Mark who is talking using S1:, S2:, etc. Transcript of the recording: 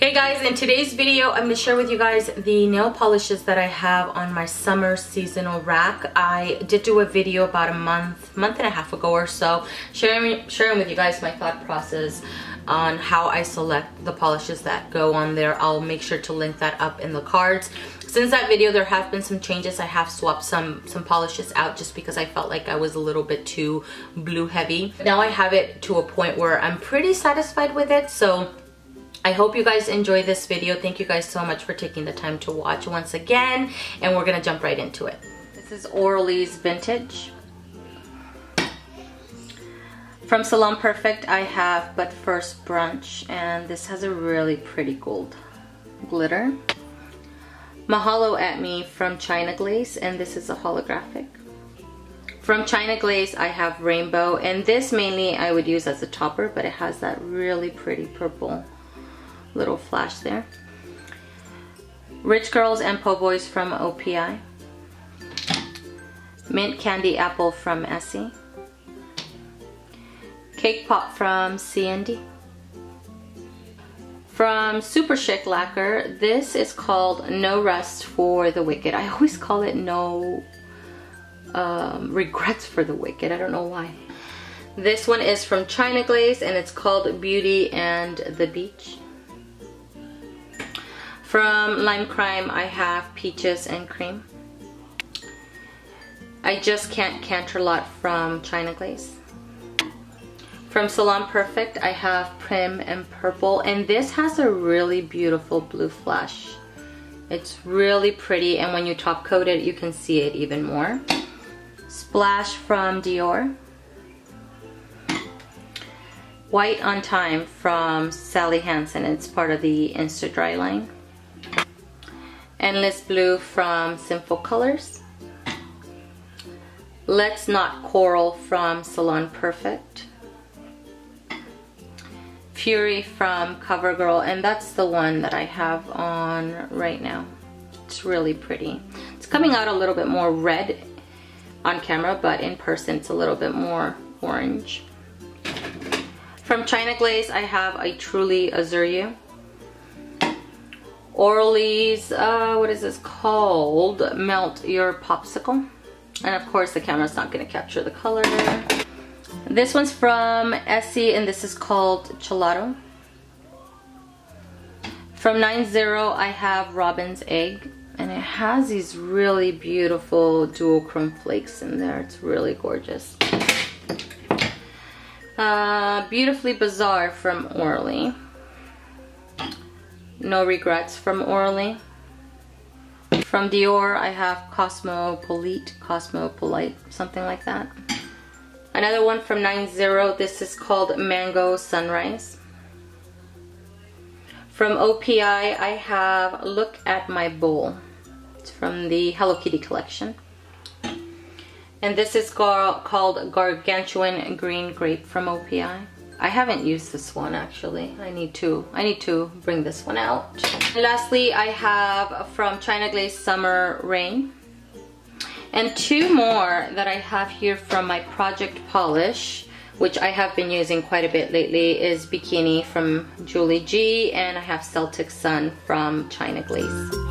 S1: Hey guys, in today's video I'm going to share with you guys the nail polishes that I have on my summer seasonal rack. I did do a video about a month and a half ago or so sharing with you guys my thought process on how I select the polishes that go on there. I'll make sure to link that up in the cards. Since that video there have been some changes. I have swapped some polishes out just because I felt like I was a little bit too blue heavy. Now I have it to a point where I'm pretty satisfied with it, so I hope you guys enjoy this video. Thank you guys so much for taking the time to watch once again, and we're gonna jump right into it. This is Orly's Vintage. From Salon Perfect I have But First Brunch, and this has a really pretty gold glitter. Ma-holo at Me from China Glaze, and this is a holographic. From China Glaze I have Rainbow, and this mainly I would use as a topper, but it has that really pretty purple little flash there. Rich Girls and Po' Boys from OPI. Mint Candy Apple from Essie. Cake Pop from C&D. From Super Chic Lacquer, this is called No Rest for the Wicked. I always call it No Regrets for the Wicked. I don't know why. This one is from China Glaze, and it's called Beauty and the Beach. From Lime Crime I have Peaches and Cream. I Just Can't Canter Lot from China Glaze. From Salon Perfect I have Prim and Purple, and this has a really beautiful blue flash. It's really pretty, and when you top coat it you can see it even more. Splash from Dior. White on Time from Sally Hansen. It's part of the Insta Dry line. Endless Blue from Sinful Colors. Let's Not Coral from Salon Perfect. Fury from CoverGirl, and that's the one that I have on right now. It's really pretty. It's coming out a little bit more red on camera, but in person it's a little bit more orange. From China Glaze I have I Truly Azure. Orly's, what is this called? Melt Your Popsicle. And of course the camera's not going to capture the color. This one's from Essie, and this is called Chillato. From 90 I have Robin's Egg, and it has these really beautiful duochrome flakes in there. It's really gorgeous. Beautifully Bizarre from Orly. No Regrets from Orly. From Dior I have Cosmopolite, something like that. Another one from 90, this is called Mango Sunrise. From OPI I have Look at My Bowl. It's from the Hello Kitty collection. And this is called Gargantuan Green Grape from OPI. I haven't used this one actually. I need to bring this one out. And lastly I have from China Glaze Summer Rain. And two more that I have here from my Project Polish, which I have been using quite a bit lately, is Bikini from Julie G, and I have Celtic Sun from China Glaze.